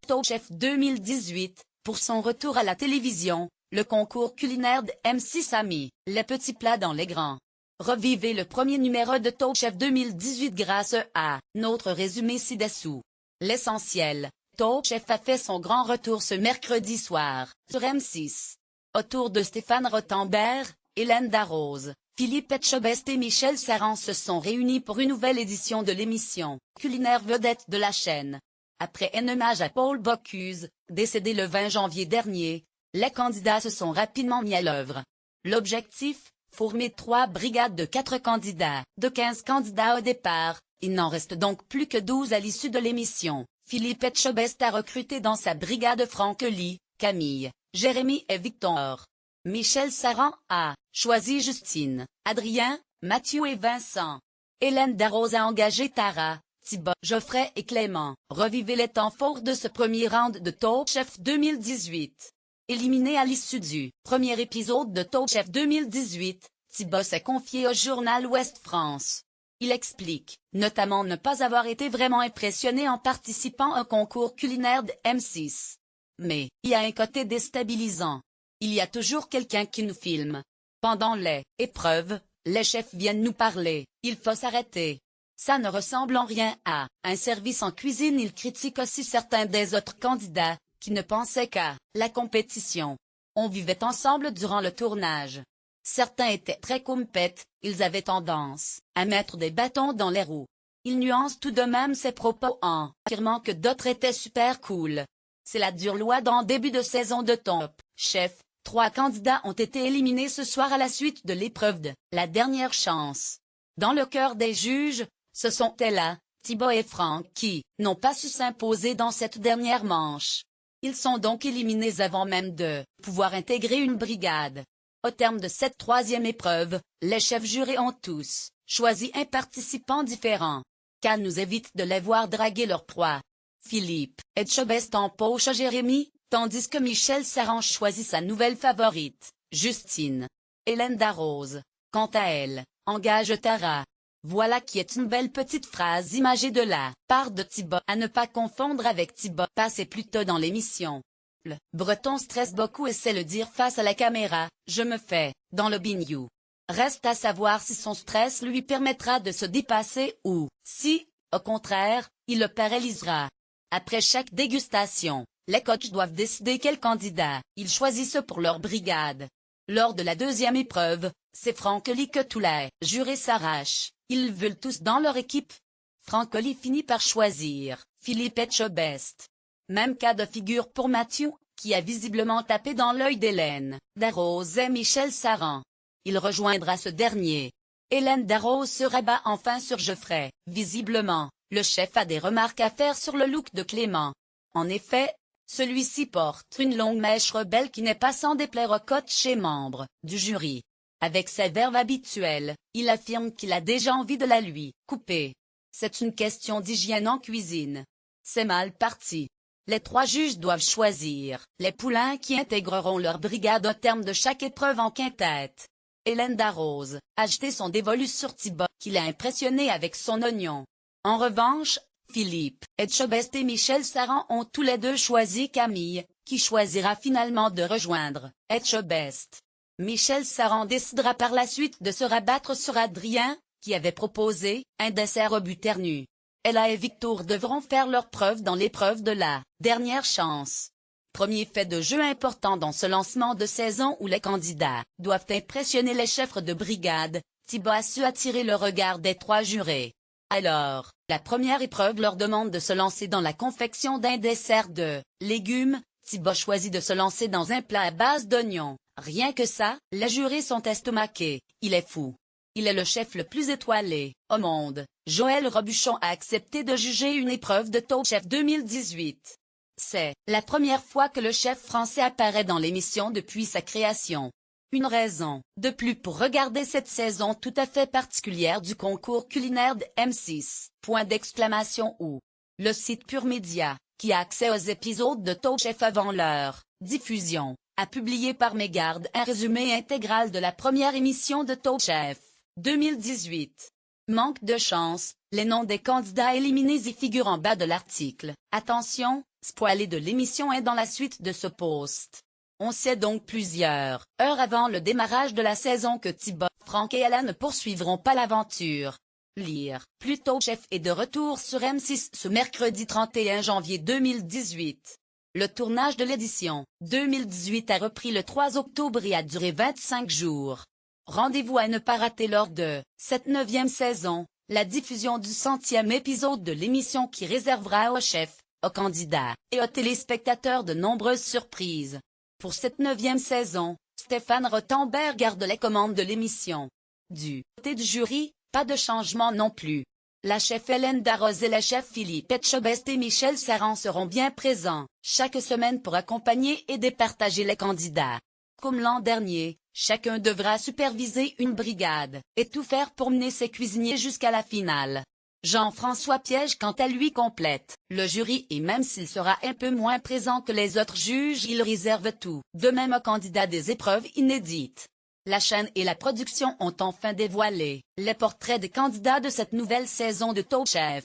Top Chef 2018, pour son retour à la télévision, le concours culinaire de M6 a mis les petits plats dans les grands. Revivez le premier numéro de Top Chef 2018 grâce à notre résumé ci-dessous. L'essentiel, Top Chef a fait son grand retour ce mercredi soir, sur M6. Autour de Stéphane Rothenberg, Hélène Darroze, Philippe Etchebest et Michel Saran se sont réunis pour une nouvelle édition de l'émission, culinaire vedette de la chaîne. Après un hommage à Paul Bocuse, décédé le 20 janvier dernier, les candidats se sont rapidement mis à l'œuvre. L'objectif, former 3 brigades de 4 candidats. De 15 candidats au départ, il n'en reste donc plus que 12 à l'issue de l'émission. Philippe Etchebest a recruté dans sa brigade Franck Lee, Camille, Jérémy et Victor. Michel Saran a choisi Justine, Adrien, Mathieu et Vincent. Hélène Darroze a engagé Tara, Thibaut, Geoffrey et Clément. Revivez les temps forts de ce premier round de Top Chef 2018. Éliminé à l'issue du premier épisode de Top Chef 2018, Thibaut s'est confié au journal Ouest France. Il explique, notamment ne pas avoir été vraiment impressionné en participant au concours culinaire de M6. Mais, il y a un côté déstabilisant. Il y a toujours quelqu'un qui nous filme. Pendant les épreuves, les chefs viennent nous parler, il faut s'arrêter. Ça ne ressemble en rien à un service en cuisine. Il critique aussi certains des autres candidats, qui ne pensaient qu'à la compétition. On vivait ensemble durant le tournage. Certains étaient très compètes, ils avaient tendance à mettre des bâtons dans les roues. Il nuance tout de même ses propos en affirmant que d'autres étaient super cool. C'est la dure loi d'en début de saison de Top Chef. 3 candidats ont été éliminés ce soir à la suite de l'épreuve de la dernière chance. Dans le cœur des juges, ce sont Ella, Thibaut et Franck qui n'ont pas su s'imposer dans cette dernière manche. Ils sont donc éliminés avant même de pouvoir intégrer une brigade. Au terme de cette 3e épreuve, les chefs jurés ont tous choisi un participant différent. Qu'à nous évite de les voir draguer leur proie. Philippe Etchebest empoche Jérémy, tandis que Michel Saran choisit sa nouvelle favorite, Justine. Hélène Darroze, quant à elle, engage Tara. Voilà qui est une belle petite phrase imagée de la part de Thibaut, à ne pas confondre avec Thibaut passé plus tôt dans l'émission. Le Breton stresse beaucoup et sait le dire face à la caméra, je me fais, dans le bignou. Reste à savoir si son stress lui permettra de se dépasser ou, si, au contraire, il le paralysera. Après chaque dégustation, les coachs doivent décider quel candidat ils choisissent pour leur brigade. Lors de la 2e épreuve, c'est Franck Lee que tous les jurés s'arrachent. Ils veulent tous dans leur équipe. Franck Lee finit par choisir Philippe Etchebest. Même cas de figure pour Mathieu, qui a visiblement tapé dans l'œil d'Hélène Darroze et Michel Saran. Il rejoindra ce dernier. Hélène Darroze se rabat enfin sur Geoffrey. Visiblement, le chef a des remarques à faire sur le look de Clément. En effet, celui-ci porte une longue mèche rebelle qui n'est pas sans déplaire aux coachs et membres du jury. Avec sa verve habituelle, il affirme qu'il a déjà envie de la lui couper. C'est une question d'hygiène en cuisine. C'est mal parti. Les 3 juges doivent choisir les poulains qui intégreront leur brigade au terme de chaque épreuve en quintette. Hélène Darroze a jeté son dévolu sur Thibaut, qui l'a impressionné avec son oignon. En revanche, Philippe Etchebest et Michel Saran ont tous les deux choisi Camille, qui choisira finalement de rejoindre Etchebest. Michel Saran décidera par la suite de se rabattre sur Adrien, qui avait proposé un dessert au buternu. Ella et Victor devront faire leurs preuves dans l'épreuve de la dernière chance. Premier fait de jeu important dans ce lancement de saison où les candidats doivent impressionner les chefs de brigade, Thibaut a su attirer le regard des 3 jurés. Alors, la première épreuve leur demande de se lancer dans la confection d'un dessert de légumes. Thibaut choisit de se lancer dans un plat à base d'oignons. Rien que ça, les jurés sont estomaqués. Il est fou. Il est le chef le plus étoilé au monde. Joël Robuchon a accepté de juger une épreuve de Top Chef 2018. C'est la première fois que le chef français apparaît dans l'émission depuis sa création. Une raison de plus pour regarder cette saison tout à fait particulière du concours culinaire de M6. Point d'exclamation ou le site Pure Média, qui a accès aux épisodes de Top Chef avant leur diffusion, a publié par mégarde un résumé intégral de la première émission de Top Chef 2018. Manque de chance, les noms des candidats éliminés y figurent en bas de l'article. Attention, spoilé de l'émission est dans la suite de ce post. On sait donc plusieurs heures avant le démarrage de la saison que Thibaut, Franck et Alain ne poursuivront pas l'aventure. Lire. Plus Top Chef est de retour sur M6 ce mercredi 31 janvier 2018. Le tournage de l'édition 2018 a repris le 3 octobre et a duré 25 jours. Rendez-vous à ne pas rater lors de cette 9e saison, la diffusion du 100e épisode de l'émission qui réservera aux chefs, aux candidats et aux téléspectateurs de nombreuses surprises. Pour cette 9e saison, Stéphane Rothenberg garde les commandes de l'émission. Du côté du jury, pas de changement non plus. La chef Hélène Darroze et la chef Philippe Etchebest et Michel Saran seront bien présents, chaque semaine pour accompagner et départager les candidats. Comme l'an dernier, chacun devra superviser une brigade, et tout faire pour mener ses cuisiniers jusqu'à la finale. Jean-François Piège quant à lui complète le jury et même s'il sera un peu moins présent que les autres juges il réserve tout, de même aux candidats des épreuves inédites. La chaîne et la production ont enfin dévoilé les portraits des candidats de cette nouvelle saison de Top Chef.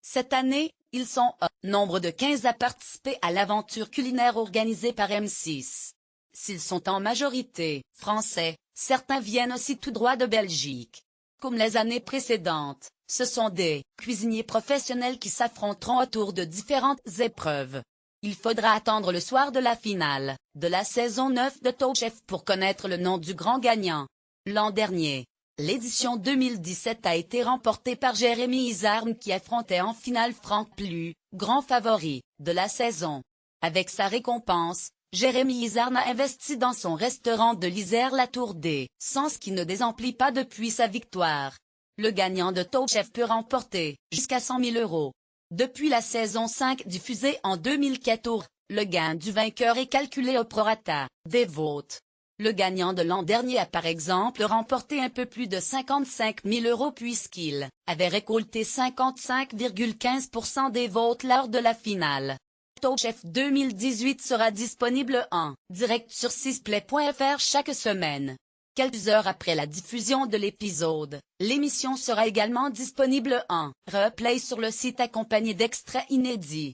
Cette année, ils sont au nombre de 15 à participer à l'aventure culinaire organisée par M6. S'ils sont en majorité français, certains viennent aussi tout droit de Belgique. Comme les années précédentes, ce sont des cuisiniers professionnels qui s'affronteront autour de différentes épreuves. Il faudra attendre le soir de la finale de la saison 9 de Top Chef pour connaître le nom du grand gagnant. L'an dernier, l'édition 2017 a été remportée par Jérémy Izarn qui affrontait en finale Franck Plu, grand favori de la saison. Avec sa récompense, Jérémy Izarn a investi dans son restaurant de l'Isère la Tour des Sens qui ne désemplit pas depuis sa victoire. Le gagnant de Top Chef peut remporter jusqu'à 100 000 €. Depuis la saison 5 diffusée en 2014, le gain du vainqueur est calculé au prorata des votes. Le gagnant de l'an dernier a par exemple remporté un peu plus de 55 000 € puisqu'il avait récolté 55,15% des votes lors de la finale. Top Chef 2018 sera disponible en direct sur 6play.fr chaque semaine. Quelques heures après la diffusion de l'épisode, l'émission sera également disponible en replay sur le site accompagné d'extraits inédits.